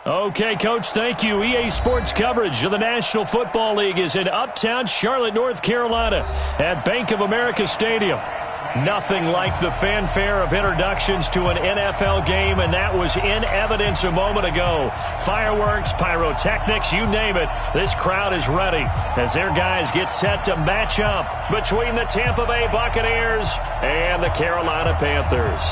Okay, Coach, thank you. EA Sports coverage of the National Football League is in uptown Charlotte, North Carolina at Bank of America Stadium. Nothing like the fanfare of introductions to an NFL game, and that was in evidence a moment ago. Fireworks, pyrotechnics, you name it. This crowd is ready as their guys get set to match up between the Tampa Bay Buccaneers and the Carolina Panthers.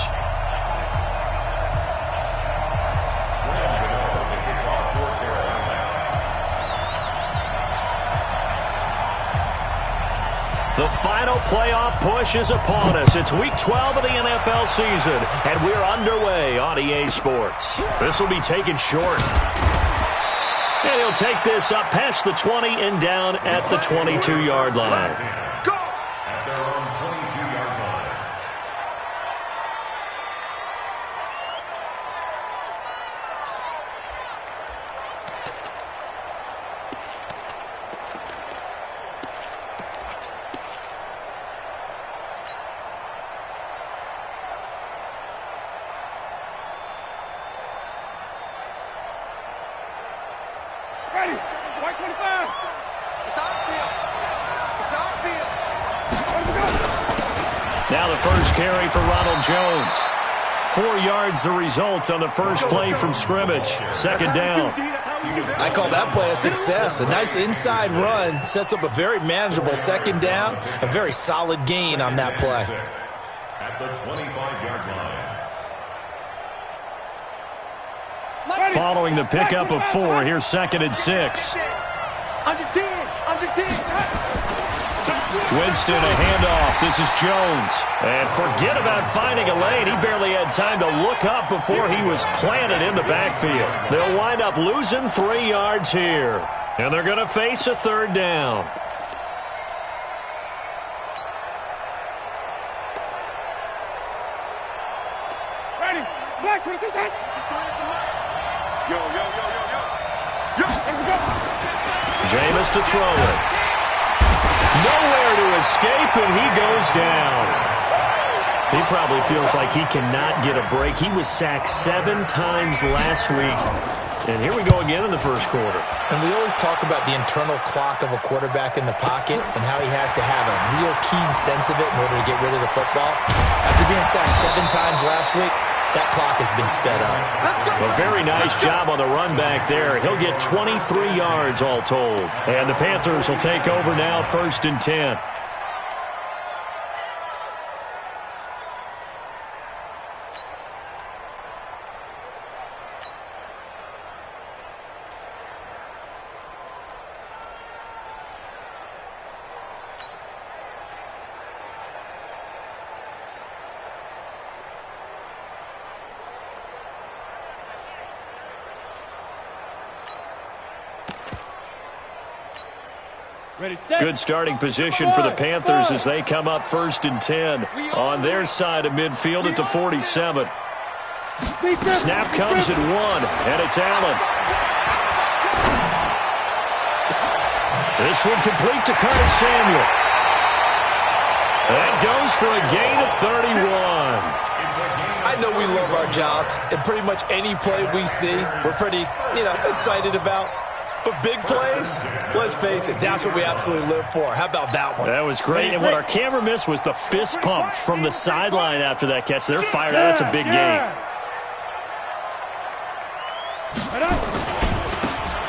The final playoff push is upon us. It's Week 12 of the NFL season, and we're underway on EA Sports. This will be taken short. And he'll take this up past the 20 and down at the 22-yard line. Go! At their own 22-yard line. Ready. White 25. It's outfield. It's outfield. Let's go. Now the first carry for Ronald Jones. 4 yards the result on the first play from scrimmage. Second down. I call that play a success. A nice inside run sets up a very manageable second down. A very solid gain on that play. At the 25-yard line. Following the pickup of 4, here's 2nd and 6. Under 10. Under 10. Winston, a handoff. This is Jones. And forget about finding a lane. He barely had time to look up before he was planted in the backfield. They'll wind up losing 3 yards here. And they're going to face a third down. Ready. Black 23. Yo, yo, yo, yo, yo. Yo, let's go. Jameis to throw it. Nowhere to escape, and he goes down. He probably feels like he cannot get a break. He was sacked 7 times last week. And here we go again in the first quarter. And we always talk about the internal clock of a quarterback in the pocket and how he has to have a real keen sense of it in order to get rid of the football. After being sacked 7 times last week, that clock has been sped up. A very nice job on the run back there. He'll get 23 yards all told. And the Panthers will take over now, 1st and 10. Good starting position for the Panthers as they come up 1st and 10 on their side of midfield at the 47. Snap comes at 1, and it's Allen. This one complete to Curtis Samuel. That goes for a gain of 31. I know we love our jobs, and pretty much any play we see, we're pretty, excited about. But big plays, let's face it, that's what we absolutely live for. How about that one? That was great. And what our camera missed was the fist pump from the sideline after that catch. They're fired out. That's a big gain.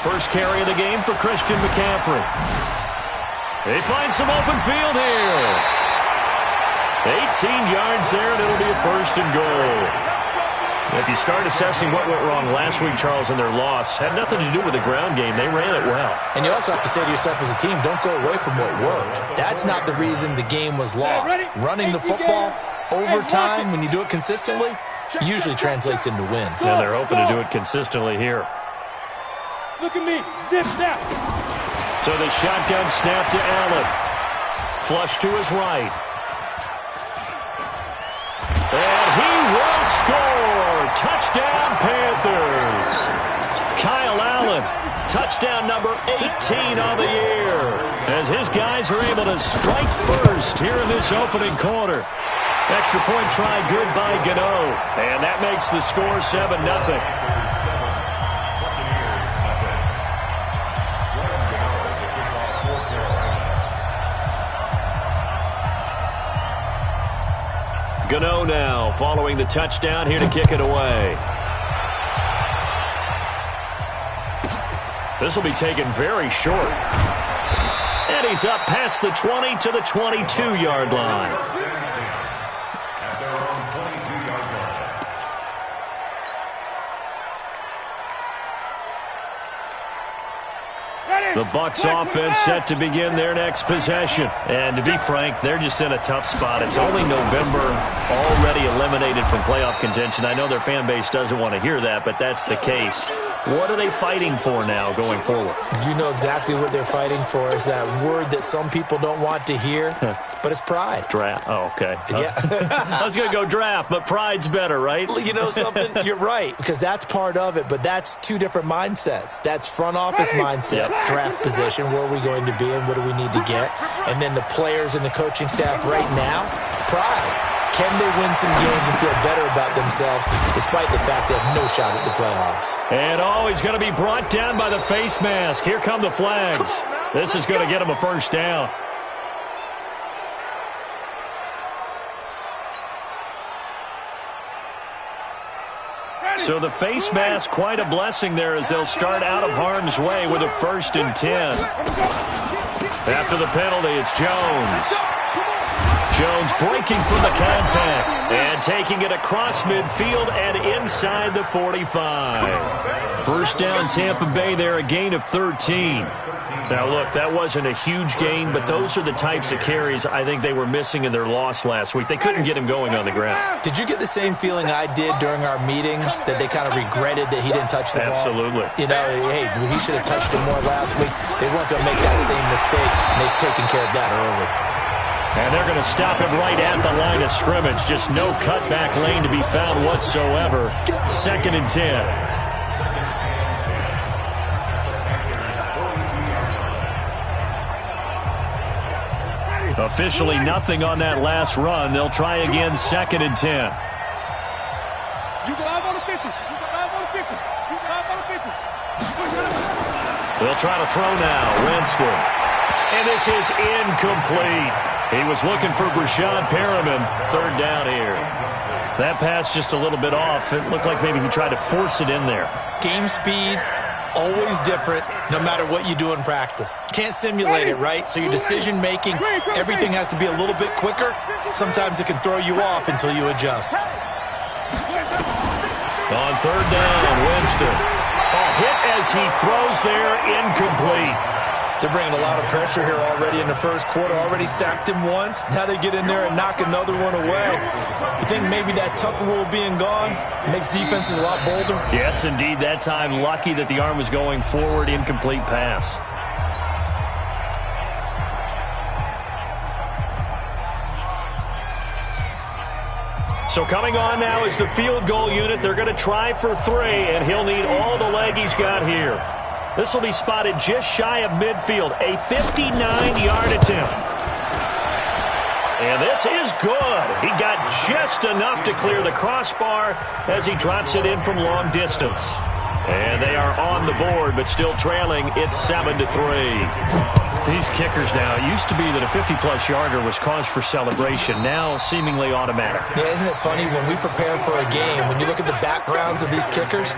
First carry of the game for Christian McCaffrey. They find some open field here. 18 yards there, and it'll be a 1st and goal. If you start assessing what went wrong last week, Charles, in their loss, had nothing to do with the ground game. They ran it well. And you also have to say to yourself as a team, don't go away from what worked. That's not the reason the game was lost. Running the football over time, when you do it consistently, usually translates into wins. And they're hoping to do it consistently here. Look at me. Zip snap. So the shotgun snap to Allen. Flush to his right. And he will score. Touchdown, Panthers. Kyle Allen, touchdown number 18 on the year, as his guys are able to strike first here in this opening quarter. Extra point try good by Gano. And that makes the score 7-0. Gano now following the touchdown here to kick it away. This will be taken very short. And he's up past the 20 to the 22-yard line. At their own 22-yard line. The Bucs offense set to begin their next possession. And to be frank, they're just in a tough spot. It's only November, already eliminated from playoff contention. I know their fan base doesn't want to hear that, but that's the case. What are they fighting for now going forward? You know exactly what they're fighting for. Is that word that some people don't want to hear, but it's pride. Draft. Oh, okay. Yeah. I was going to go draft, but pride's better, right? You know something? You're right, because that's part of it, but that's two different mindsets. That's front office mindset, draft position, where are we going to be and what do we need to get? And then the players and the coaching staff right now, pride. Can they win some games and feel better about themselves despite the fact they have no shot at the playoffs? And he's going to be brought down by the face mask. Here come the flags. This is going to get him a first down. So the face mask, quite a blessing there as they'll start out of harm's way with a 1st and 10. After the penalty, it's Jones. Jones breaking from the contact and taking it across midfield and inside the 45. First down Tampa Bay there, a gain of 13. Now, look, that wasn't a huge gain, but those are the types of carries I think they were missing in their loss last week. They couldn't get him going on the ground. Did you get the same feeling I did during our meetings, that they kind of regretted that he didn't touch the ball? Absolutely. You know, hey, he should have touched it more last week. They weren't going to make that same mistake, and they've taken care of that early. And they're going to stop him right at the line of scrimmage. Just no cutback lane to be found whatsoever. 2nd and 10. Officially nothing on that last run. They'll try again, 2nd and 10. You can live on the 50. You can live on the 50. You can live on the 50. They'll try to throw now. Winston. And this is incomplete. He was looking for Brashad Perriman. 3rd down here. That pass just a little bit off. It looked like maybe he tried to force it in there. Game speed, always different, no matter what you do in practice. Can't simulate it, right? So your decision-making, everything has to be a little bit quicker. Sometimes it can throw you off until you adjust. On 3rd down, Winston. Hit as he throws there, incomplete. They're bringing a lot of pressure here already in the first quarter. Already sacked him once. Now they get in there and knock another one away. You think maybe that Tucker rule being gone makes defenses a lot bolder? Yes, indeed. That time, lucky that the arm was going forward. Incomplete pass. So coming on now is the field goal unit. They're going to try for 3, and he'll need all the leg he's got here. This will be spotted just shy of midfield. A 59-yard attempt. And this is good. He got just enough to clear the crossbar as he drops it in from long distance. And they are on the board, but still trailing. It's 7-3. These kickers now, it used to be that a 50-plus yarder was cause for celebration. Now seemingly automatic. Yeah, isn't it funny when we prepare for a game, when you look at the backgrounds of these kickers?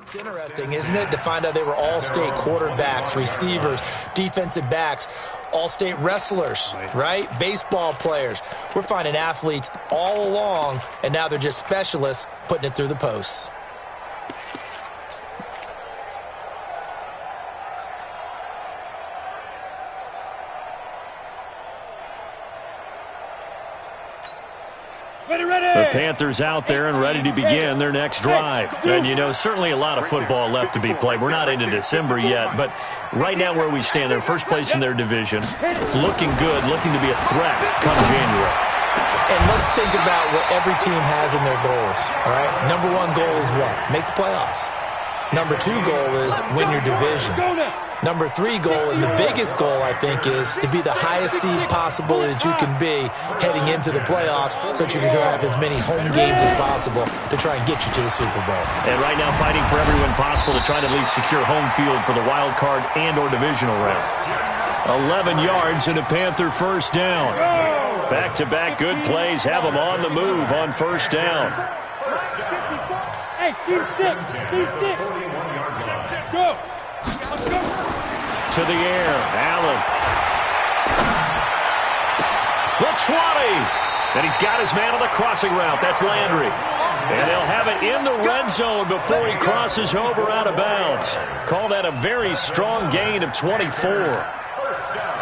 It's interesting, isn't it, to find out they were all-state quarterbacks, receivers, defensive backs, all-state wrestlers, right? Baseball players. We're finding athletes all along, and now they're just specialists putting it through the posts. The Panthers out there and ready to begin their next drive. And, you know, certainly a lot of football left to be played. We're not into December yet, but right now where we stand, they're first place in their division, looking good, looking to be a threat come January. And let's think about what every team has in their goals, all right? Number one goal is what? Make the playoffs. Number two goal is win your division. Number three goal, and the biggest goal, I think, is to be the highest seed possible that you can be heading into the playoffs so that you can have as many home games as possible to try and get you to the Super Bowl. And right now fighting for every win possible to try to at least secure home field for the wild card and or divisional round. 11 yards and a Panther first down. Back-to-back good plays have them on the move on first down. Hey, Steve 6. Steve 6. Go. Let's go. To the air, Allen. The 20. And he's got his man on the crossing route. That's Landry. And they'll have it in the red zone before he crosses over out of bounds. Call that a very strong gain of 24. First down.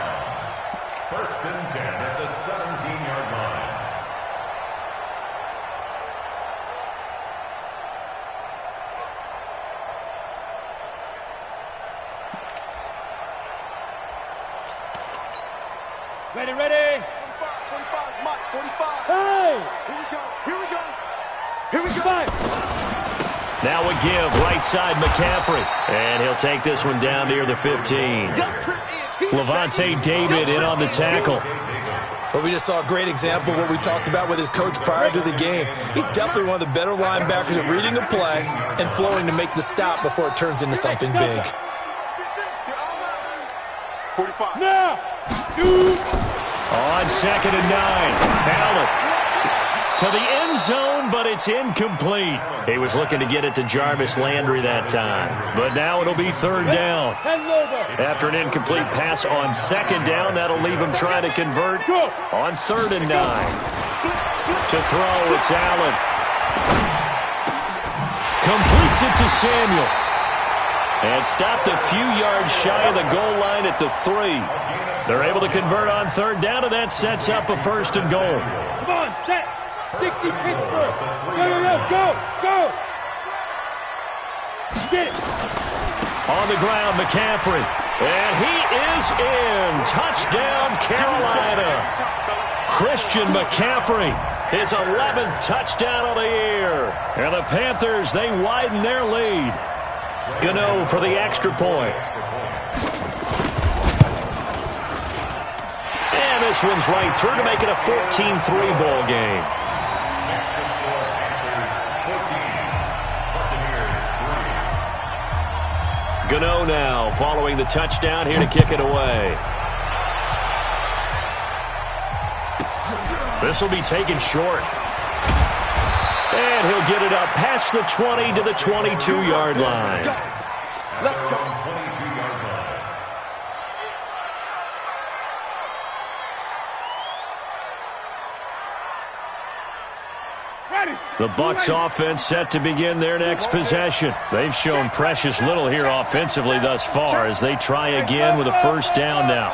First and 10 at the 17-yard line. Ready, ready. 45, Mike, 45. Hey! Here we go. Here we go. Here we go. Now a give, right side McCaffrey. And he'll take this one down near the 15. Levante David in on the tackle. Well, we just saw a great example of what we talked about with his coach prior to the game. He's definitely one of the better linebackers at reading a play and flowing to make the stop before it turns into something big. 45. Now! Shoot! On second and 9, Allen to the end zone, but it's incomplete. He was looking to get it to Jarvis Landry that time, but now it'll be third down. After an incomplete pass on second down, that'll leave him trying to convert on third and 9. To throw, it's Allen. Completes it to Samuel. And stopped a few yards shy of the goal line at the 3. They're able to convert on third down, and that sets up a first and goal. Come on, set. 60 Pittsburgh. Go. Get it. On the ground, McCaffrey. And he is in. Touchdown, Carolina. Christian McCaffrey, his 11th touchdown of the year. And the Panthers, they widen their lead. Gano for the extra point. And this one's right through to make it a 14-3 ball game. Gano now following the touchdown here to kick it away. This will be taken short. And he'll get it up past the 20 to the 22-yard line. Let's go. 22-yard line. The Bucs offense set to begin their next possession. They've shown precious little here offensively thus far as they try again with a first down now.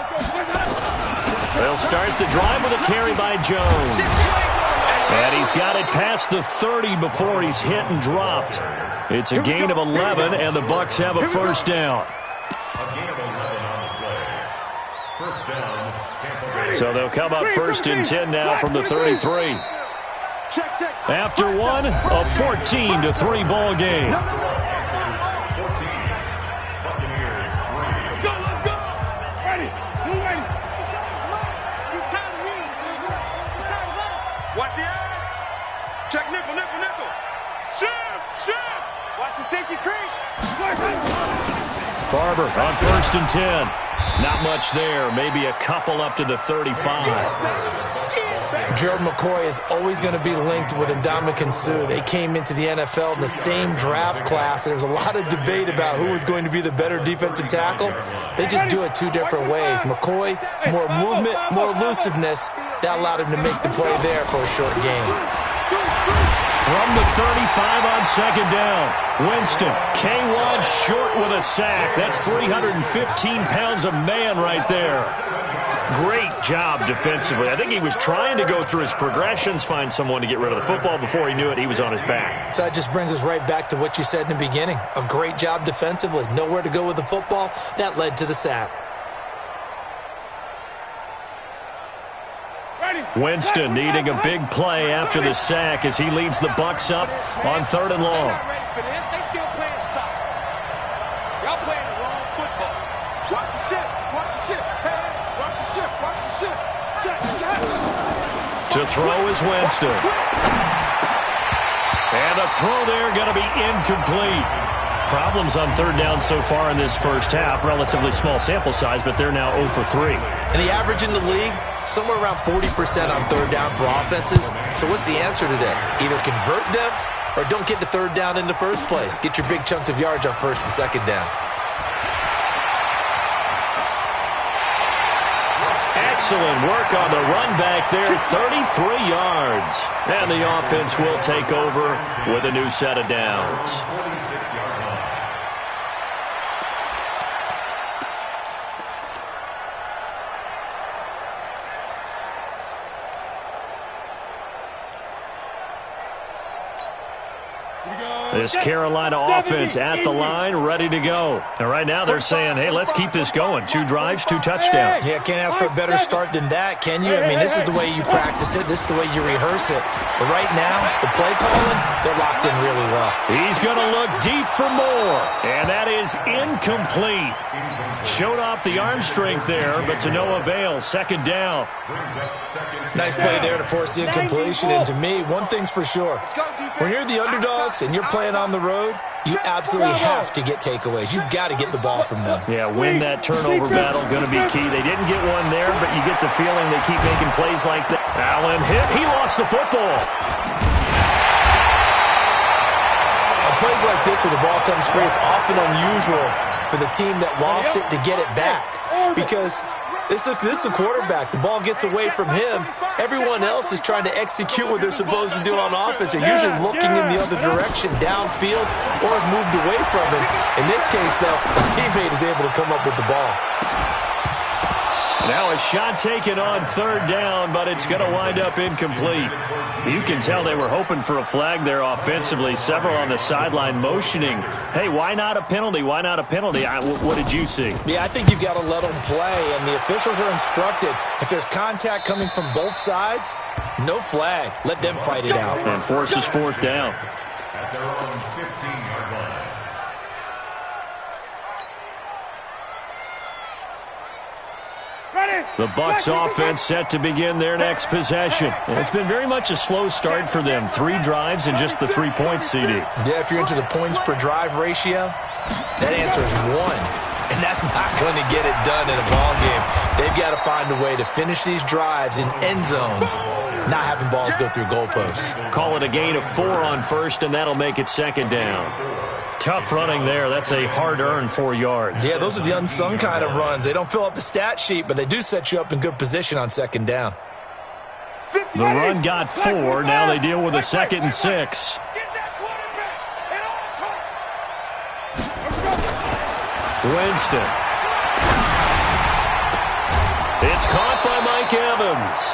They'll start the drive with a carry by Jones. And he's got it past the 30 before he's hit and dropped. It's a gain of 11, and the Bucs have a first down. A gain of 11 on the play. First down, Tampa Bay. So they'll come up first and 10 now from the 33. Check. After one, a 14-3 ball game. 14. Buccaneers 3. Go, let's go. Ready. Move ready. Watch the eye. Check nickel. Shoot. Watch the safety creep. Barber on first and 10. Not much there. Maybe a couple up to the 35. Gerald McCoy is always going to be linked with Ndamukong Suh. They came into the NFL in the same draft class. There was a lot of debate about who was going to be the better defensive tackle. They just do it two different ways. McCoy, more movement, more elusiveness. That allowed him to make the play there for a short gain. From the 35 on second down, Winston, K-Wad short with a sack. That's 315 pounds of man right there. Great job defensively. I think he was trying to go through his progressions, find someone to get rid of the football. Before he knew it, he was on his back. So that just brings us right back to what you said in the beginning. A great job defensively. Nowhere to go with the football. That led to the sack. Winston needing a big play after the sack as he leads the Bucs up on 3rd and long. They're not ready for this. They still playing soccer. Y'all playing the wrong football. Watch the ship. Watch the ship. Hey, watch the ship. Watch the ship. Check. To throw is Winston. And the throw there going to be incomplete. Problems on 3rd down so far in this first half. Relatively small sample size, but they're now 0 for 3. And the average in the league, somewhere around 40% on 3rd down for offenses. So what's the answer to this? Either convert them or don't get to 3rd down in the first place. Get your big chunks of yards on 1st and 2nd down. Excellent work on the run back there, 33 yards. And the offense will take over with a new set of downs. 46-yard line. This Carolina offense at the line, ready to go. And right now they're saying, hey, let's keep this going. 2 drives, 2 touchdowns. Yeah, can't ask for a better start than that, can you? I mean, this is the way you practice it. This is the way you rehearse it. But right now, the play calling, they're locked in really well. He's going to look deep for more. And that is incomplete. Showed off the arm strength there, but to no avail. 2nd down. Nice play there to force the incompletion. And to me, one thing's for sure. When you're the underdogs and you're playing on the road, you absolutely have to get takeaways. You've got to get the ball from them. Yeah, win that turnover battle, going to be key. They didn't get one there, but you get the feeling they keep making plays like that. Allen hit. He lost the football. On plays like this where the ball comes free, it's often unusual for the team that lost it to get it back because this is the quarterback. The ball gets away from him. Everyone else is trying to execute what they're supposed to do on offense. They're usually looking in the other direction, downfield, or have moved away from him. In this case, though, a teammate is able to come up with the ball. Now a shot taken on 3rd down, but it's going to wind up incomplete. You can tell they were hoping for a flag there offensively. Several on the sideline motioning. Hey, why not a penalty? Why not a penalty? What did you see? Yeah, I think you've got to let them play, and the officials are instructed. If there's contact coming from both sides, no flag. Let them fight it out. And forces 4th down. At their own 15-yard line. The Bucs offense set to begin their next possession. And it's been very much a slow start for them. 3 drives and just the 3 points, CD. Yeah, if you're into the points per drive ratio, that answer is 1. And that's not going to get it done in a ball game. They've got to find a way to finish these drives in end zones, not having balls go through goalposts. Call it a gain of 4 on 1st, and that'll make it 2nd down. Tough running there. That's a hard-earned 4 yards. Yeah, those are the unsung kind of runs. They don't fill up the stat sheet, but they do set you up in good position on 2nd down. The run got 4. Now they deal with a 2nd and 6. Winston. It's caught by Mike Evans.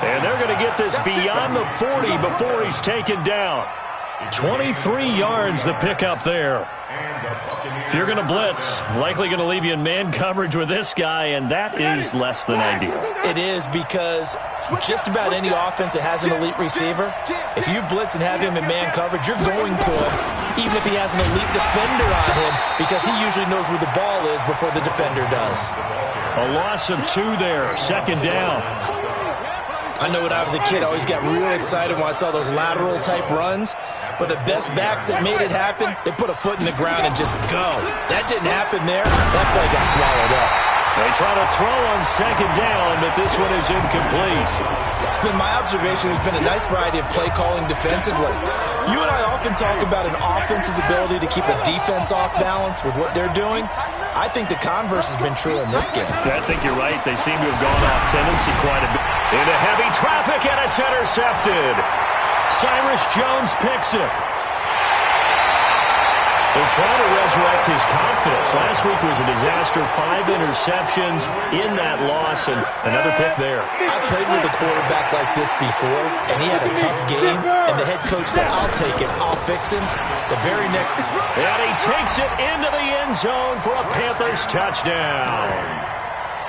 And they're going to get this beyond the 40 before he's taken down. 23 yards the pickup there. If you're going to blitz, likely going to leave you in man coverage with this guy, and that is less than ideal. It is because just about any offense that has an elite receiver, if you blitz and have him in man coverage, you're going to him, even if he has an elite defender on him, because he usually knows where the ball is before the defender does. A loss of 2 there, 2nd down. I know when I was a kid, I always got real excited when I saw those lateral-type runs. But the best backs that made it happen, they put a foot in the ground and just go. That didn't happen there. That play got swallowed up. They try to throw on 2nd down, but this one is incomplete. It's been my observation there's been a nice variety of play calling defensively. You and I often talk about an offense's ability to keep a defense off balance with what they're doing. I think the converse has been true in this game. I think you're right. They seem to have gone off tendency quite a bit. Into heavy traffic, and it's intercepted. Cyrus Jones picks it. They're trying to resurrect his confidence. Last week was a disaster. 5 interceptions in that loss, and another pick there. I played with a quarterback like this before, and he had a tough game, and the head coach said, I'll take him, I'll fix him. The very next... And he takes it into the end zone for a Panthers touchdown.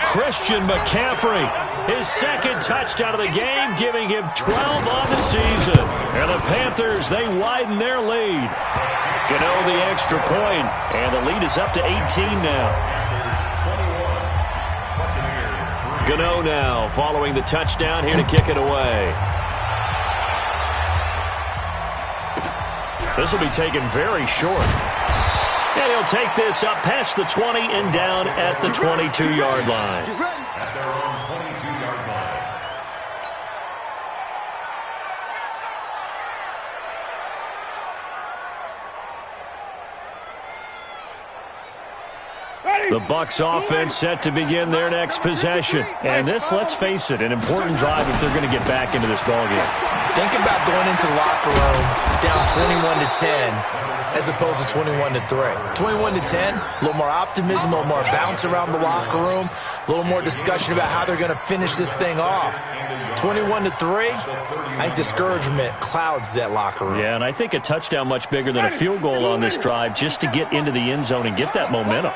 Christian McCaffrey, his second touchdown of the game, giving him 12 on the season. And the Panthers, they widen their lead. Gano the extra point, and the lead is up to 18 now. Gano now following the touchdown, here to kick it away. This will be taken very short. And he'll take this up past the 20 and down at the 22-yard line. At their own 22-yard line. The Bucs offense set to begin their next possession. And this, let's face it, an important drive if they're going to get back into this ballgame. Think about going into the locker room down 21-10 as opposed to 21-3. 21-10, a little more optimism, a little more bounce around the locker room, a little more discussion about how they're going to finish this thing off. 21-3, I think discouragement clouds that locker room. Yeah, and I think a touchdown much bigger than a field goal on this drive just to get into the end zone and get that momentum.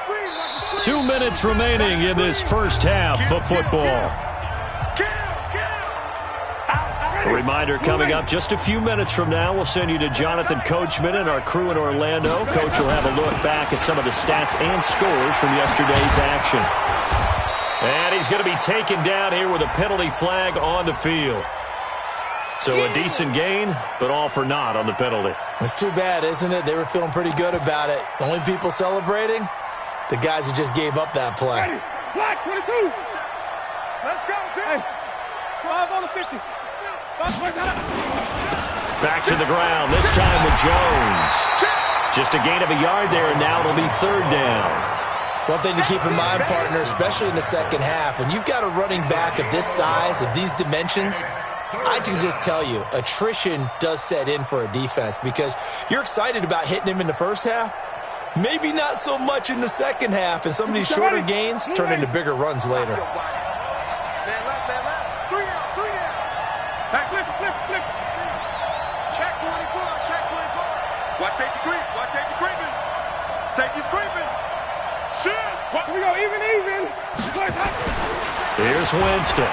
2 minutes remaining in this first half of football. A reminder coming up just a few minutes from now. We'll send you to Jonathan Coachman and our crew in Orlando. Coach will have a look back at some of the stats and scores from yesterday's action. And he's going to be taken down here with a penalty flag on the field. So a decent gain, but all for naught on the penalty. It's too bad, isn't it? They were feeling pretty good about it. The only people celebrating, the guys who just gave up that play. Flag 22. Let's go, Tim. 5 on the 50. Back to the ground, this time with Jones. Just a gain of a yard there, and now it'll be third down. One thing to keep in mind, partner, especially in the second half, when you've got a running back of this size, of these dimensions, I can just tell you, attrition does set in for a defense because you're excited about hitting him in the first half. Maybe not so much in the second half, and some of these shorter gains turn into bigger runs later. Check 24, check 24. Watch safety creep, watch safety creeping. Safety's creeping. Shit. Here we go, even. Here's Winston.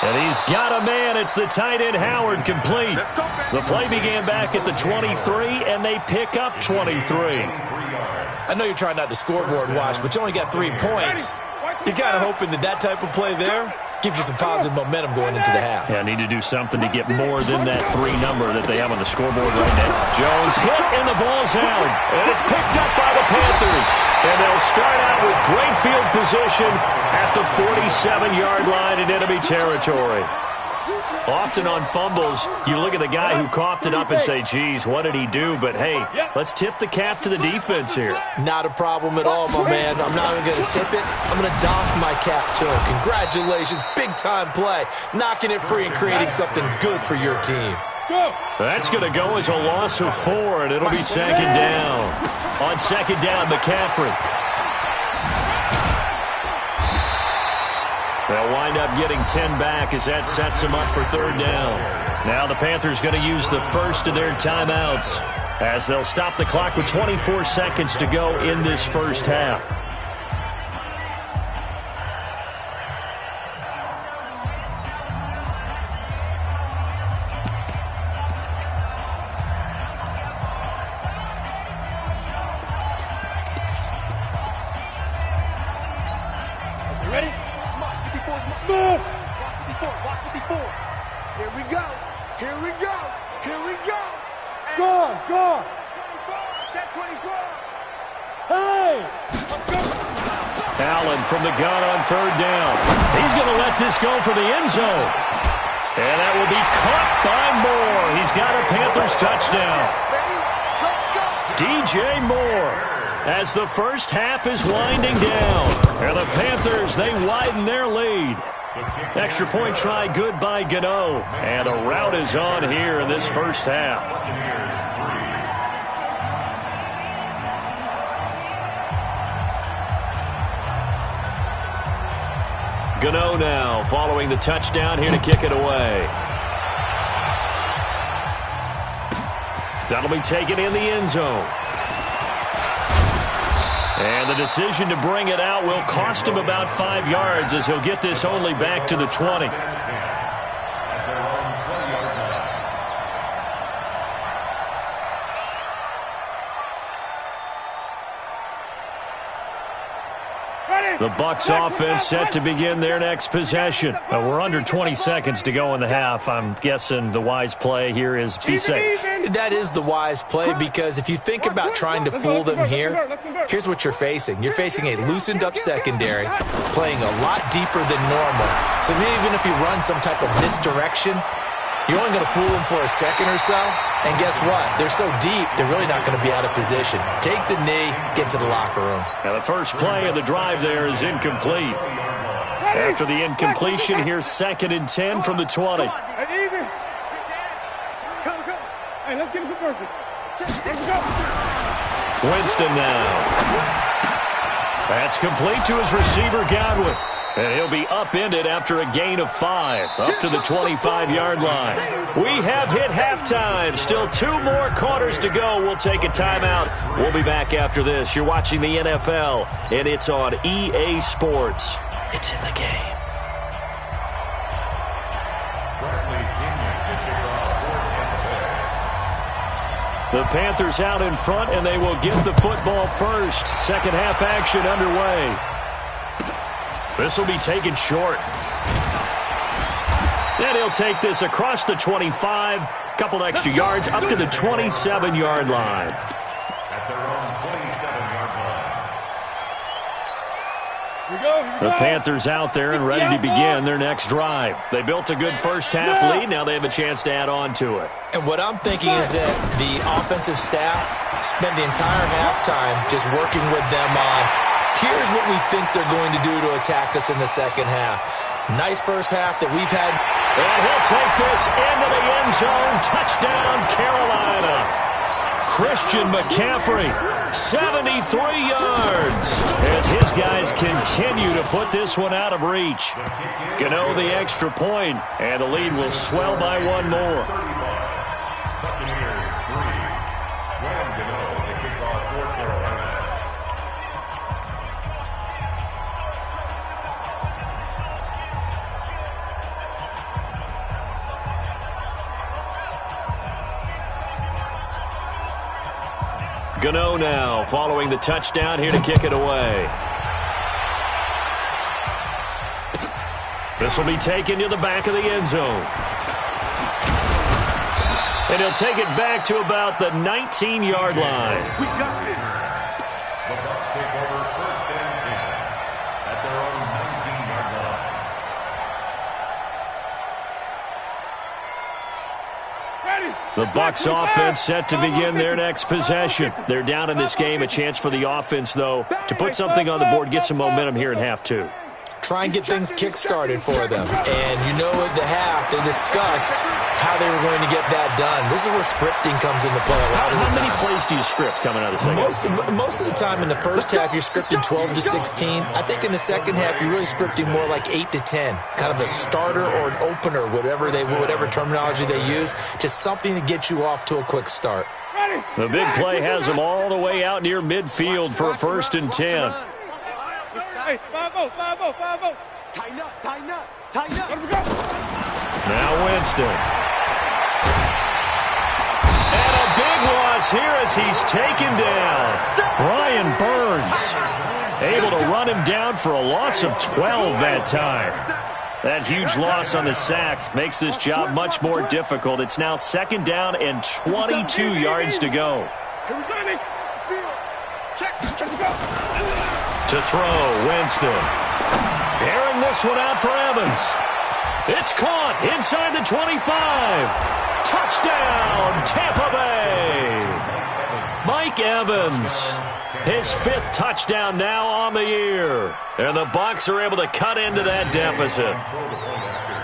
And he's got a man. It's the tight end, Howard, complete. The play began back at the 23, and they pick up 23. I know you're trying not to scoreboard watch, but you only got 3 points. You're kind of hoping that type of play there gives you some positive momentum going into the half. Yeah, need to do something to get more than that 3 number that they have on the scoreboard right now. Jones hit, and the ball's out. And it's picked up by the Panthers. And they'll start out with great field position at the 47-yard line in enemy territory. Often on fumbles, you look at the guy who coughed it up and say, geez, what did he do? But, hey, let's tip the cap to the defense here. Not a problem at all, my man. I'm not even going to tip it. I'm going to doff my cap to him. Congratulations. Big-time play. Knocking it free and creating something good for your team. That's going to go as a loss of 4, and it'll be second down. On second down, McCaffrey. They'll wind up getting 10 back as that sets them up for third down. Now the Panthers going to use the first of their timeouts as they'll stop the clock with 24 seconds to go in this first half. You ready? Come on, 54, move! Watch 54. Here we go. Go. Check 24. Hey! Allen from the gun on third down. He's going to let this go for the end zone. And that will be caught by Moore. He's got a Panthers touchdown. DJ Moore, as the first half is winding down. And the Panthers, they widen their lead. Extra point try good by Gano. And the route is on here in this first half. Gano now following the touchdown here to kick it away. That'll be taken in the end zone. And the decision to bring it out will cost him about 5 yards as he'll get this only back to the 20. The Bucs offense set to begin their next possession. We're under 20 seconds to go in the half. I'm guessing the wise play here is be safe. That is the wise play, because if you think about trying to fool them here, here's what you're facing. You're facing a loosened up secondary, playing a lot deeper than normal. So even if you run some type of misdirection, you're only going to fool them for a second or so. And guess what? They're so deep, they're really not going to be out of position. Take the knee, get to the locker room. Now the first play of the drive there is incomplete. After the incompletion, here's 2nd and 10 from the 20. Hey, let's get a good version. Winston now. That's complete to his receiver, Godwin. And he'll be upended after a gain of 5, up to the 25-yard line. We have hit halftime. Still 2 more quarters to go. We'll take a timeout. We'll be back after this. You're watching the NFL, and it's on EA Sports. It's in the game. The Panthers out in front, and they will get the football first. Second half action underway. This will be taken short. Then he'll take this across the 25. Couple extra yards up to the 27-yard line. At their own 27-yard line. The Panthers out there and ready to begin their next drive. They built a good first half lead. Now they have a chance to add on to it. And what I'm thinking is that the offensive staff spent the entire halftime just working with them on, here's what we think they're going to do to attack us in the second half. Nice first half that we've had. And he'll take this into the end zone. Touchdown, Carolina. Christian McCaffrey, 73 yards. As his guys continue to put this one out of reach. Gano the extra point, and the lead will swell by 1 more. Buccaneers 3. Graham Gano, the kickoff for Carolina. Gano now following the touchdown here to kick it away. This will be taken to the back of the end zone. And he'll take it back to about the 19-yard line. We got this. The Bucs take over 1st and 10 at their own 19-yard line. Ready. The Bucs offense set to begin their next possession. They're down in this game. A chance for the offense, though, to put something on the board, get some momentum here in half 2. Try and get things kick-started for them. And you know at the half, they discussed how they were going to get that done. This is where scripting comes into play a lot of the time. How many plays do you script coming out of the second half? Most of the time in the first half, you're scripting 12 to 16. I think in the second half, you're really scripting more like 8 to 10. Kind of a starter or an opener, whatever terminology they use. Just something to get you off to a quick start. The big play has them all the way out near midfield for a 1st and 10. Hey, 5-0, 5-0, 5-0. Tighten up, tighten up, tighten up. Let me go. Now Winston. And a big loss here as he's taken down. Brian Burns able to run him down for a loss of 12 that time. That huge loss on the sack makes this job much more difficult. It's now 2nd down and 22 yards to go. Here we go, Nick. Check, go. To throw, Winston. Airing this one out for Evans. It's caught inside the 25. Touchdown, Tampa Bay. Mike Evans, his 5th touchdown now on the year. And the Bucs are able to cut into that deficit.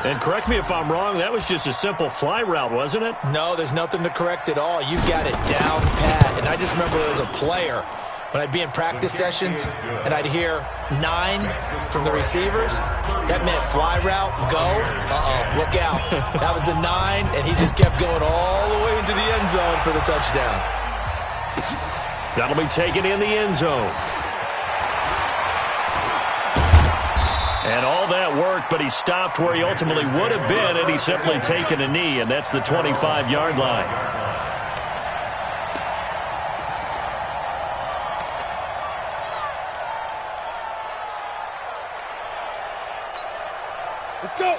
And correct me if I'm wrong, that was just a simple fly route, wasn't it? No, there's nothing to correct at all. You've got it down pat. And I just remember as a player, When I'd be in practice sessions and I'd hear 9 from the receivers, that meant fly route, go. Uh-oh, look out. That was the 9, and he just kept going all the way into the end zone for the touchdown. That'll be taken in the end zone. And all that work, but he stopped where he ultimately would have been, and he's simply taken a knee, and that's the 25-yard line.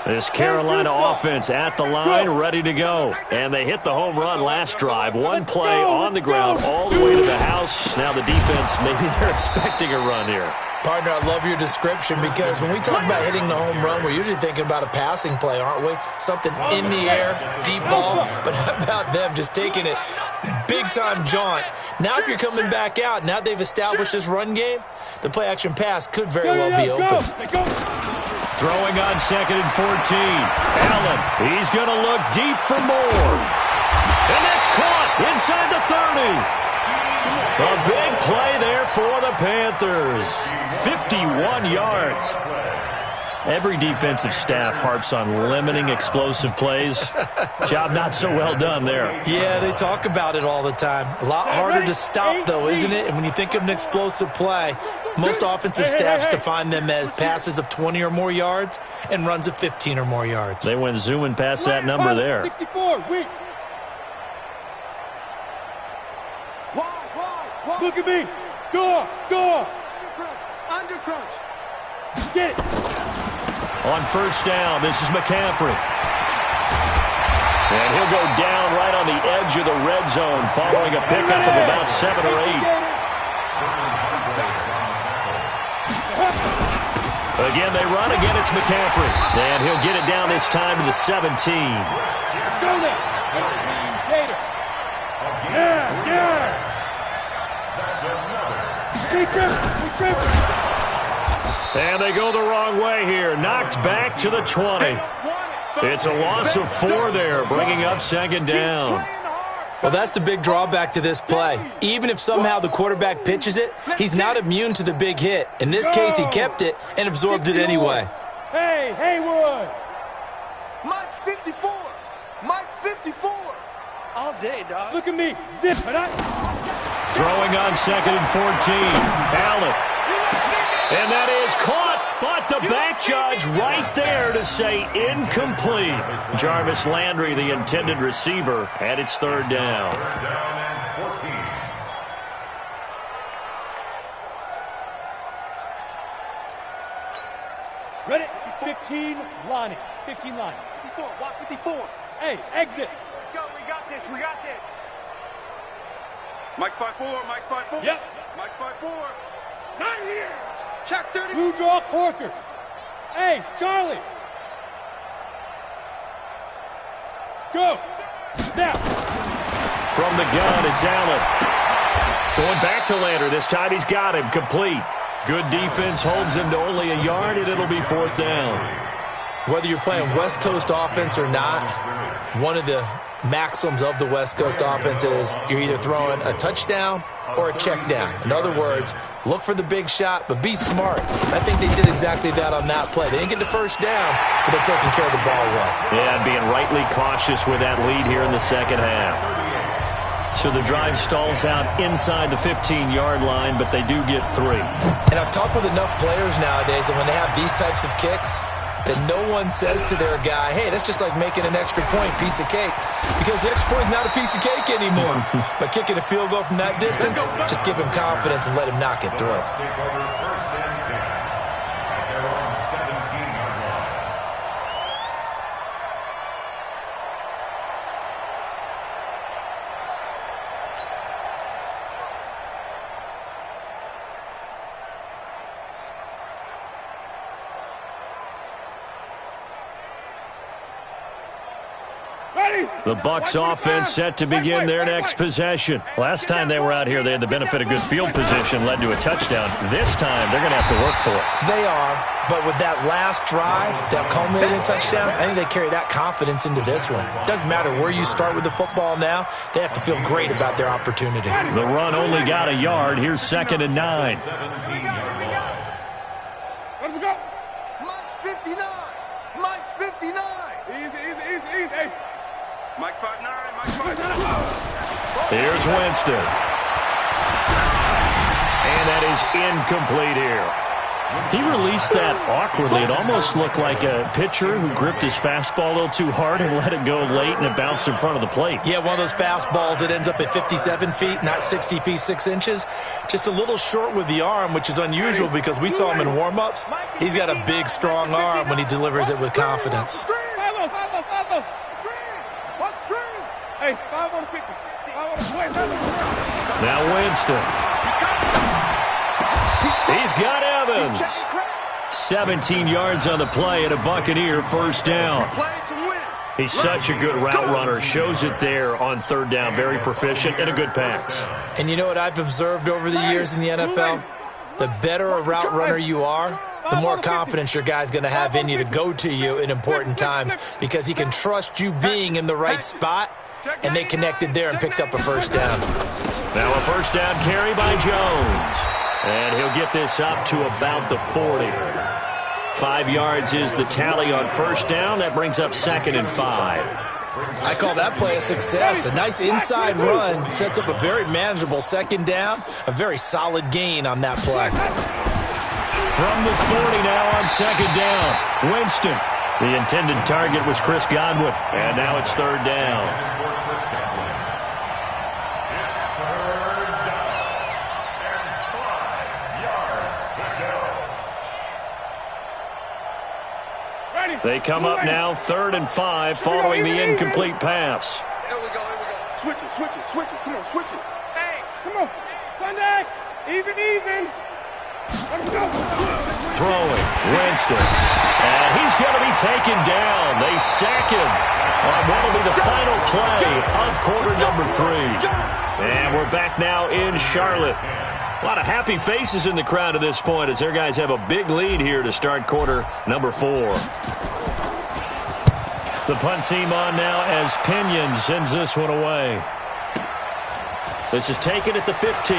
This Carolina offense at the line, ready to go. And they hit the home run last drive. One play on the ground all the way to the house. Now the defense, maybe they're expecting a run here. Partner, I love your description because when we talk about hitting the home run, we're usually thinking about a passing play, aren't we? Something in the air, deep ball. But how about them just taking it big-time jaunt? Now if you're coming back out, now they've established this run game, the play-action pass could very well be open. Throwing on 2nd and 14. Allen, he's going to look deep for more. And that's caught inside the 30. A big play there for the Panthers. 51 yards. Every defensive staff harps on limiting explosive plays. Job not so well done there. Yeah, they talk about it all the time. A lot harder to stop, though, isn't it? And when you think of an explosive play, most offensive staffs define them as passes of 20 or more yards and runs of 15 or more yards. They went zooming past that number there. 64, weak. Look at me. Door. Under crunch. Get it. On first down, this is McCaffrey. And he'll go down right on the edge of the red zone following a pickup of about 7 or 8. Again, they run. Again, it's McCaffrey. And he'll get it down this time to the 17. Go there. Gator. Yeah. And they go the wrong way here. Knocked back to the 20. It's a loss of 4 there, bringing up 2nd down. Well, that's the big drawback to this play. Even if somehow the quarterback pitches it, he's not immune to the big hit. In this case, he kept it and absorbed it anyway. Hey, Haywood. Mike's 54. Mike's 54. All day, dog. Look at me. Zip it up. Throwing on 2nd and 14. Allen. And that is caught, but the back judge right there to say incomplete. Jarvis Landry, the intended receiver, and it's 3rd down. 3rd down and 14. Ready? 15, Lonnie. 15 line. 54, watch 54. Hey, exit. Let's go, we got this. Mike's 5-4, Mike's 5-4. Yep. Mike's 5-4. Not here. Check 30. Blue draw Corkers. Hey, Charlie. Go. Now. From the gun, it's Allen. Going back to Lander. This time he's got him complete. Good defense holds him to only a yard, and it'll be 4th down. Whether you're playing West Coast offense or not, one of the maxims of the West Coast offense is you're either throwing a touchdown or a check down. In other words, look for the big shot, but be smart. I think they did exactly that on that play. They didn't get the first down, but they're taking care of the ball well. Yeah, being rightly cautious with that lead here in the second half. So the drive stalls out inside the 15-yard line, but they do get 3. And I've talked with enough players nowadays that when they have these types of kicks, that no one says to their guy, hey, that's just like making an extra point, piece of cake. Because the extra point is not a piece of cake anymore. But kicking a field goal from that distance, just give him confidence and let him knock it through. Take over 1st and 10 at their own 17-yard line. Ready? The Bucs offense set to begin their next possession. Last time they were out here, they had the benefit of good field position, led to a touchdown. This time, they're going to have to work for it. They are, but with that last drive, that culminating touchdown, I think they carry that confidence into this one. Doesn't matter where you start with the football now, they have to feel great about their opportunity. The run only got a yard. Here's 2nd and 9. Let him go. Mike's 59. Mike's 59. Easy. Hey. Mike's 5'9". Mike's 5'9". Here's Winston. And that is incomplete here. He released that awkwardly. It almost looked like a pitcher who gripped his fastball a little too hard and let it go late, and it bounced in front of the plate. Yeah, one of those fastballs that ends up at 57 feet, not 60 feet, 6 inches. Just a little short with the arm, which is unusual because we saw him in warm-ups. He's got a big, strong arm when he delivers it with confidence. Hey, 5 on 50. 5 on 20. Now Winston. He's got Evans. 17 yards on the play and a Buccaneer first down. He's such a good route runner. Shows it there on 3rd down. Very proficient and a good pass. And you know what I've observed over the years in the NFL? The better a route runner you are, the more confidence your guy's going to have in you to go to you in important times because he can trust you being in the right spot, and they connected there and picked up a first down. Now a first down carry by Jones. And he'll get this up to about the 40. 5 yards is the tally on first down. That brings up 2nd and 5. I call that play a success. A nice inside run sets up a very manageable 2nd down. A very solid gain on that play. From the 40 now on 2nd down. Winston. The intended target was Chris Godwin. And now it's 3rd down. They come up now 3rd and 5 following the incomplete pass. Here we go. Switch it. Come on, switch it. Hey, come on. Sunday, even. Let him go. Throwing, Winston. And he's going to be taken down. They sack him on what will be the final play of quarter number 3. And we're back now in Charlotte. A lot of happy faces in the crowd at this point as their guys have a big lead here to start quarter number 4. The punt team on now as Pinion sends this one away. This is taken at the 15.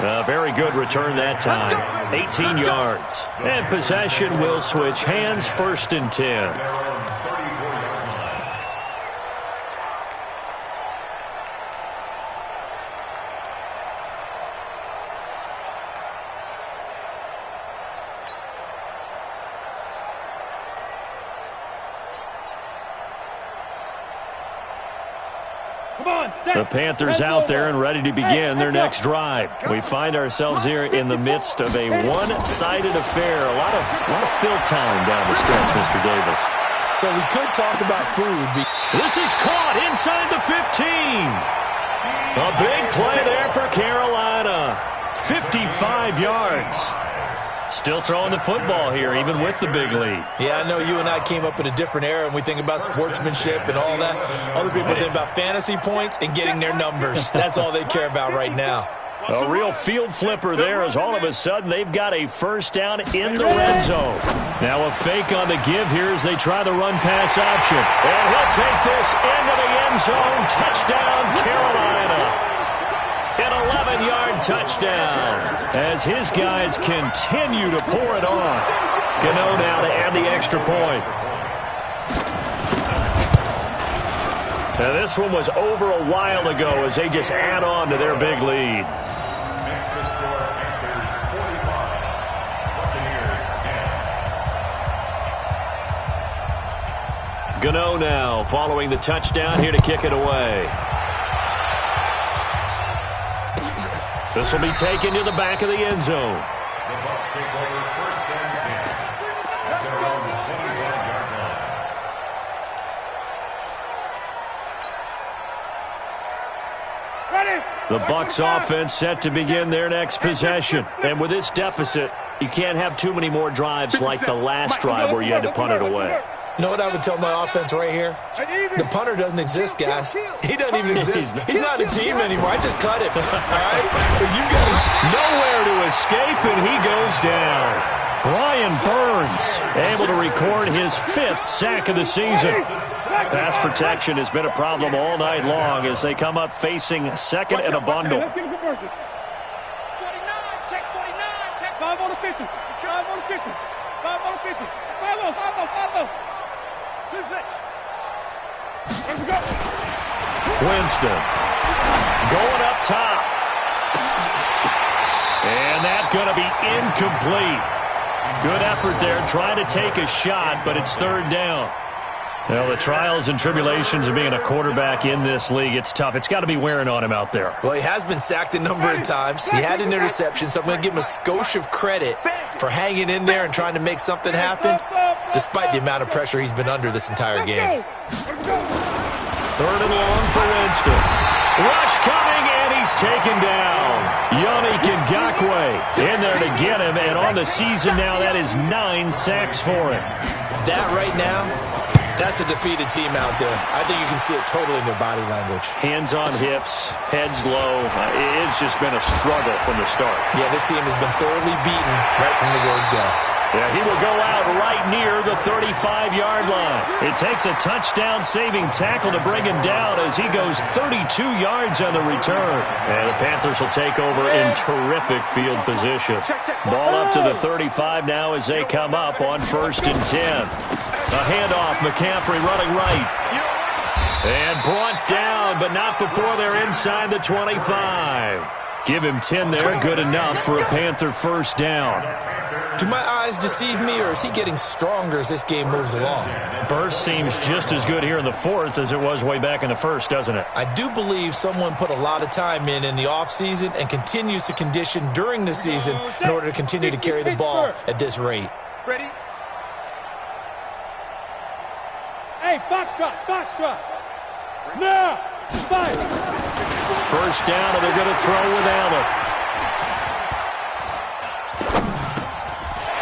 A very good return that time. 18 yards. And possession will switch hands, 1st and 10. The Panthers out there and ready to begin their next drive. We find ourselves here in the midst of a one-sided affair. A lot of fill time down the stretch, Mr. Davis. So we could talk about food. This is caught inside the 15. A big play there for Carolina. 55 yards. Still throwing the football here, even with the big lead. Yeah, I know you and I came up in a different era, and we think about sportsmanship and all that. Other people think about fantasy points and getting their numbers. That's all they care about right now. A real field flipper there as all of a sudden they've got a first down in the red zone. Now a fake on the give here as they try the run-pass option. And he'll take this into the end zone. Touchdown, Carolina. An 11-yard touchdown as his guys continue to pour it on. Gano now to add the extra point. Now this one was over a while ago as they just add on to their big lead. Makes the score Panthers 45, Buccaneers 10. Gano now following the touchdown here to kick it away. This will be taken to the back of the end zone. The Bucs take over 1st and 10 at their own 21-yard line. The Bucs offense set to begin their next possession. And with this deficit, You can't have too many more drives like the last drive where you had to punt it away. You know what I would tell my offense right here? The punter doesn't exist, guys. He doesn't even exist. He's not a team anymore. I just cut him. All right? So you got nowhere to escape, and he goes down. Brian Burns able to record his 5th sack of the season. Pass protection has been a problem all night long as they come up facing second and a bundle. 49, check 49, check 5 on the 50. It's 5 on the 50. 5 on the 50. 5 on, 5 on, 5 on. 6. Let's go. Winston going up top. And that's going to be incomplete. Good effort there trying to take a shot, but it's 3rd down. Well, the trials and tribulations of being a quarterback in this league, it's tough. It's got to be wearing on him out there. Well, he has been sacked a number of times. He had an interception, so I'm going to give him a skosh of credit for hanging in there and trying to make something happen, despite the amount of pressure he's been under this entire game. 3rd and long for Winston. Rush coming, and he's taken down. Yannick Ngakoue in there to get him, and on the season now, that is 9 sacks for him. That right now, that's a defeated team out there. I think you can see it totally in their body language. Hands on hips, heads low. It's just been a struggle from the start. Yeah, this team has been thoroughly beaten right from the word go. Yeah, he will go out right near the 35-yard line. It takes a touchdown-saving tackle to bring him down as he goes 32 yards on the return. And the Panthers will take over in terrific field position. Ball up to the 35 now as they come up on 1st and 10. A handoff, McCaffrey running right. And brought down, but not before they're inside the 25. Give him 10 there, good enough for a Panther 1st down. Do my eyes deceive me, or is he getting stronger as this game moves along? Burst seems just as good here in the 4th as it was way back in the 1st, doesn't it? I do believe someone put a lot of time in the offseason and continues to condition during the season in order to continue to carry the ball at this rate. Ready? Hey, foxtrot. Now, fight. 1st down, and they're going to throw with Allen.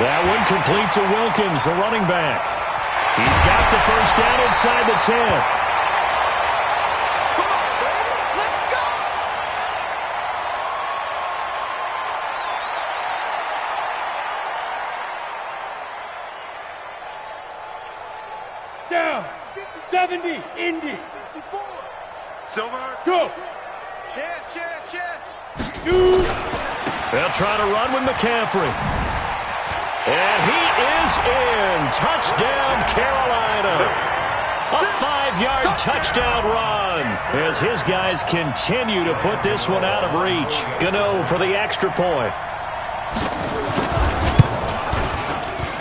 That one complete to Wilkins, the running back. He's got the 1st down inside the 10. Come on, baby. Let's go. Down. 70, Indy. 54. Silver. Go. Chance. Shoot. They'll try to run with McCaffrey. And he is in. Touchdown, Carolina. A 5-yard touchdown run as his guys continue to put this one out of reach. Gano for the extra point.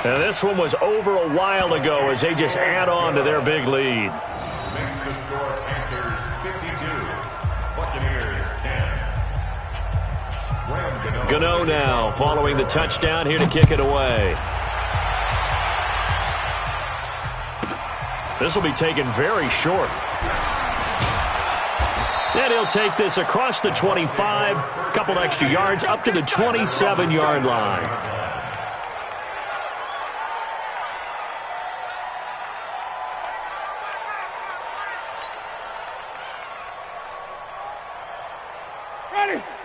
And this one was over a while ago as they just add on to their big lead. Makes the score Panthers 52, Buccaneers 10. Gano now following the touchdown here to kick it away. This will be taken very short. And he'll take this across the 25, a couple extra yards up to the 27-yard line.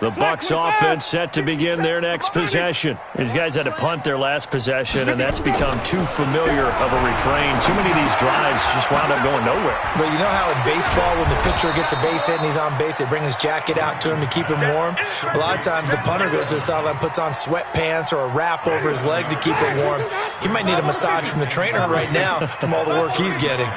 The Bucs offense set to begin their next possession. These guys had to punt their last possession, and that's become too familiar of a refrain. Too many of these drives just wound up going nowhere. But you know how in baseball, when the pitcher gets a base hit and he's on base, they bring his jacket out to him to keep him warm? A lot of times the punter goes to the sideline, puts on sweatpants or a wrap over his leg to keep it warm. He might need a massage from the trainer right now from all the work he's getting.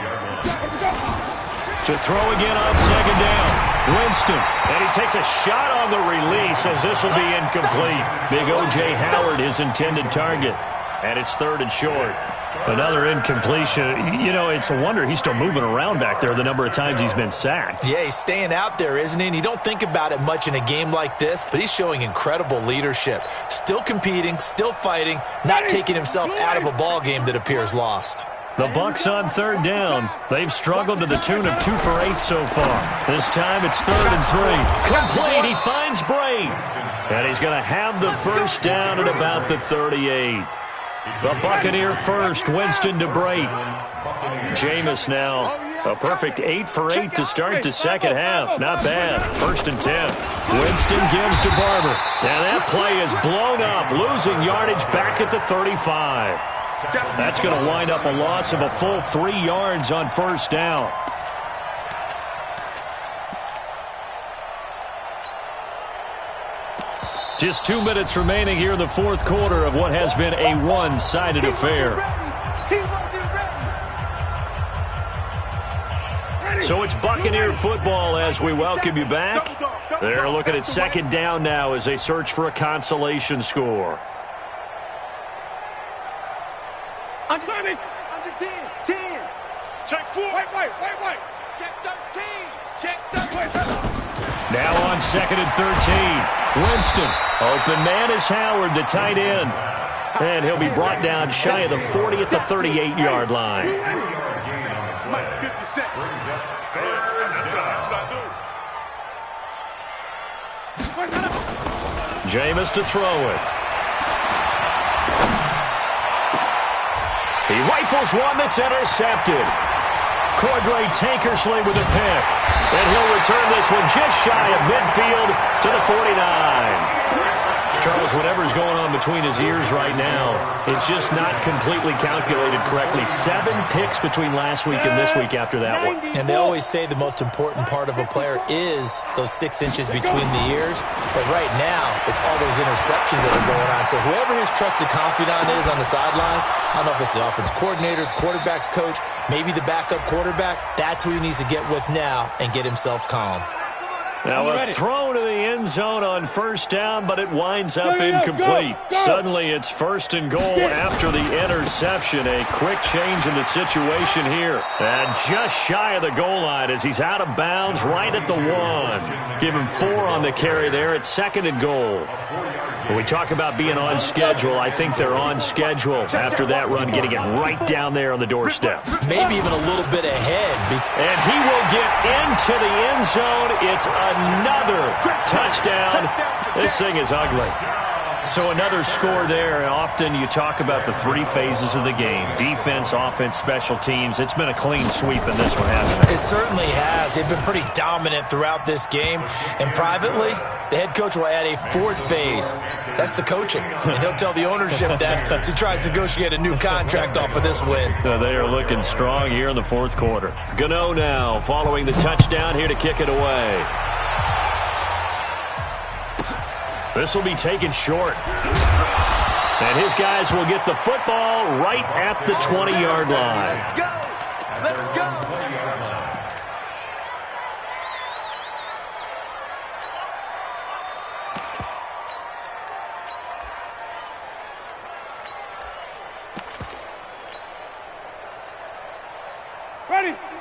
To throw again on 2nd down. Winston, and he takes a shot on the release as this will be incomplete. Big O.J. Howard, his intended target, and it's 3rd and short. Another incompletion. You know, it's a wonder he's still moving around back there the number of times he's been sacked. Yeah, he's staying out there, isn't he? And you don't think about it much in a game like this, but he's showing incredible leadership. Still competing, still fighting, not taking himself out of a ball game that appears lost. The Bucs on third down. They've struggled to the tune of 2 for 8 so far. This time it's 3rd and 3. Complete. He finds Bray. And he's going to have the first down at about the 38. The Buccaneer first. Winston to Bray. Jameis now. A perfect 8 for 8 to start the second half. Not bad. 1st and 10. Winston gives to Barber. And that play is blown up. Losing yardage back at the 35. That's going to wind up a loss of a full 3 yards on first down. Just 2 minutes remaining here in the fourth quarter of what has been a one-sided affair. So it's Buccaneer football as we welcome you back. They're looking at second down now as they search for a consolation score. Under 10. Check 4. Wait. Check 13. Check 13. Now on 2nd and 13. Winston. Open man is Howard, the tight end. And he'll be brought down shy of the 40 at the 38-yard line. Mike 50 Cent. Jameis to throw it. He rifles one that's intercepted. Cordray Tankersley with a pick. And he'll return this one just shy of midfield to the 49. Charles, whatever's going on between his ears right now, it's just not completely calculated correctly. 7 picks between last week and this week after that one. And they always say the most important part of a player is those 6 inches between the ears. But right now, it's all those interceptions that are going on. So whoever his trusted confidant is on the sidelines, I don't know if it's the offense coordinator, quarterback's coach, maybe the backup quarterback, that's who he needs to get with now and get himself calm. Now a throw to the end zone on first down, but it winds up incomplete. Suddenly it's 1st and goal after the interception. A quick change in the situation here. And just shy of the goal line as he's out of bounds right at the 1. Give him 4 on the carry there at 2nd and goal. When we talk about being on schedule, I think they're on schedule after that run, getting it right down there on the doorstep. Maybe even a little bit ahead. And he will get into the end zone. It's another touchdown. This thing is ugly. So another score there. Often you talk about the 3 phases of the game. Defense, offense, special teams. It's been a clean sweep in this one, hasn't it? It certainly has. They've been pretty dominant throughout this game. And privately, the head coach will add a 4th phase. That's the coaching. And he'll tell the ownership that as he tries to negotiate a new contract off of this win. They are looking strong here in the fourth quarter. Gano now following the touchdown here to kick it away. This will be taken short. And his guys will get the football right at the 20-yard line. Let's go.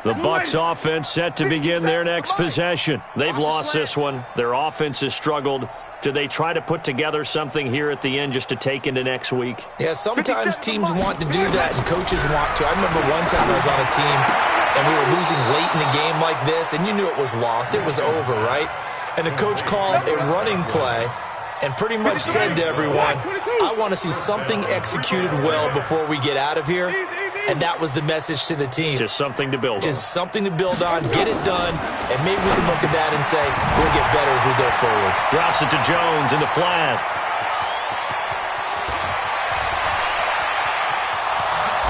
The Bucs offense set to begin their next possession. They've lost this one. Their offense has struggled. Do they try to put together something here at the end just to take into next week? Yeah, sometimes teams want to do that and coaches want to. I remember one time I was on a team and we were losing late in the game like this, and you knew it was lost. It was over, right? And the coach called a running play and pretty much said to everyone, I want to see something executed well before we get out of here. And that was the message to the team. Just something to build on. Just something to build on, get it done, and maybe we can look at that and say, we'll get better as we go forward. Drops it to Jones in the flat.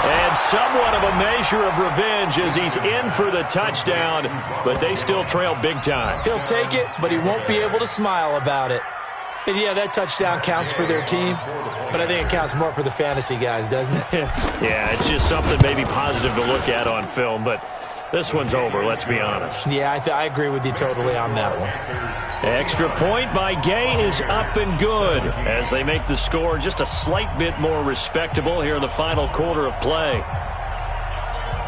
And somewhat of a measure of revenge as he's in for the touchdown, but they still trail big time. He'll take it, but he won't be able to smile about it. And yeah, that touchdown counts for their team, but I think it counts more for the fantasy guys, doesn't it? Yeah, it's just something maybe positive to look at on film, but this one's over, let's be honest. Yeah, I agree with you totally on that one. Extra point by Gay is up and good as they make the score just a slight bit more respectable here in the final quarter of play.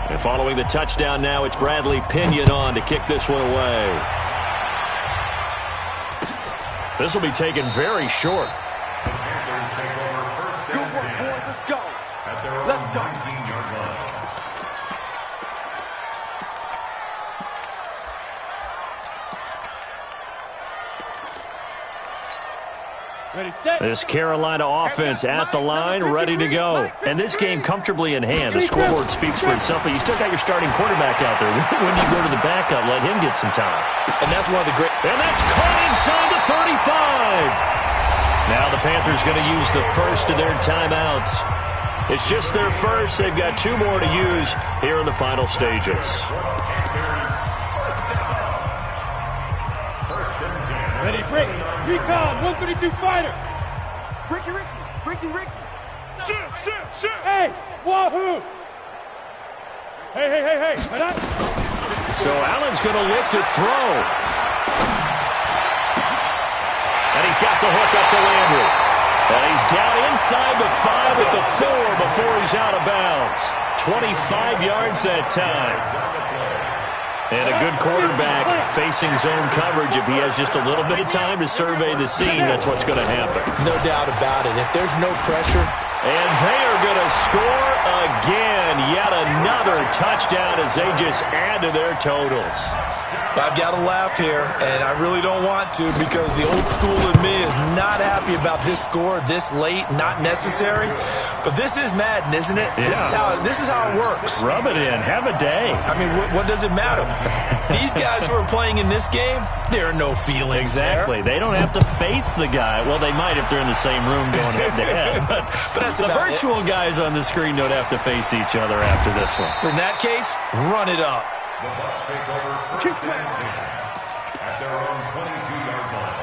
And following the touchdown now, it's Bradley Pinion on to kick this one away. This will be taken very short. The Panthers take over 1st and 10. Let's go. At their own 19-yard line. This Carolina offense at the line, ready to go. And this game comfortably in hand. The scoreboard speaks for itself, but you still got your starting quarterback out there. When do you go to the backup? Let him get some time. And that's one of the great... And that's caught inside the 35. Now the Panthers going to use the first of their timeouts. It's just their first. They've got 2 more to use here in the final stages. Ready, break. Recon, 132 fighter. Ricky. Shit. Hey, wahoo. Hey. So Allen's going to look to throw. And he's got the hook up to Landry. And he's down inside the 5 with the 4 before he's out of bounds. 25 yards that time. And a good quarterback facing zone coverage. If he has just a little bit of time to survey the scene, that's what's going to happen. No doubt about it. If there's no pressure. And they are going to score again. Yet another touchdown as they just add to their totals. I've got to laugh here, and I really don't want to because the old school in me is not happy about this score this late, not necessary. But this is Madden, isn't it? Yeah. This is how it works. Rub it in. Have a day. I mean, what does it matter? These guys who are playing in this game, there are no feelings. Exactly. There. They don't have to face the guy. Well, they might if they're in the same room going head-to-head. But that's the about virtual guys on the screen don't have to face each other after this one. In that case, run it up. The Bucs take over first and 10 at their own 22-yard line.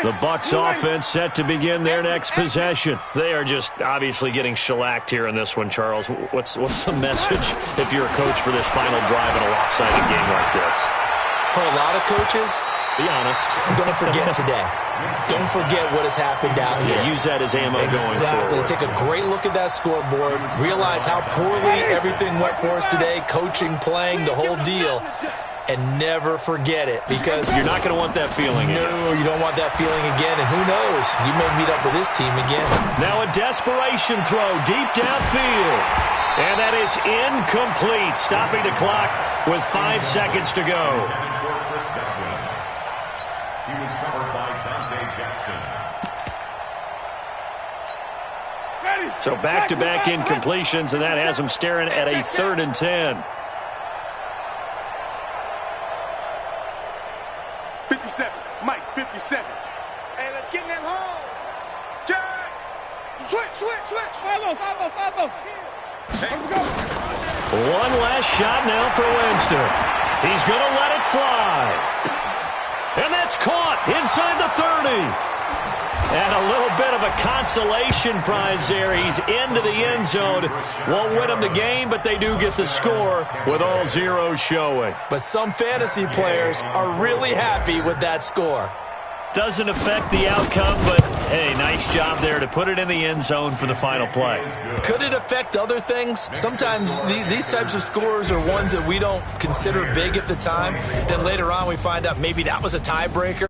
The Bucs offense set to begin their next possession. They are just obviously getting shellacked here in this one, Charles. What's the message if you're a coach for this final drive in a lopsided game like this? For a lot of coaches, be honest. Don't forget today. Don't forget what has happened out here. Yeah, use that as ammo going forward. Take a great look at that scoreboard. Realize how poorly everything went for us today. Coaching, playing, the whole deal. And never forget it because... You're not going to want that feeling again. No, you don't want that feeling again. And who knows? You may meet up with this team again. Now a desperation throw deep downfield. And that is incomplete. Stopping the clock with 5 seconds to go. He was covered by Dante Jackson. So back-to-back incompletions, and that has him staring at a 3rd and 10. 57, Mike, 57. Hey, let's get in them holes. Jack! Switch. 5-0. Hey, go. One last shot now for Winston. He's going to let it fly. And that's caught inside the 30. And a little bit of a consolation prize there. He's into the end zone. Won't win them the game, but they do get the score with all zeros showing. But some fantasy players are really happy with that score. Doesn't affect the outcome, but, hey, nice job there to put it in the end zone for the final play. Could it affect other things? Sometimes these types of scores are ones that we don't consider big at the time. Then later on we find out maybe that was a tiebreaker.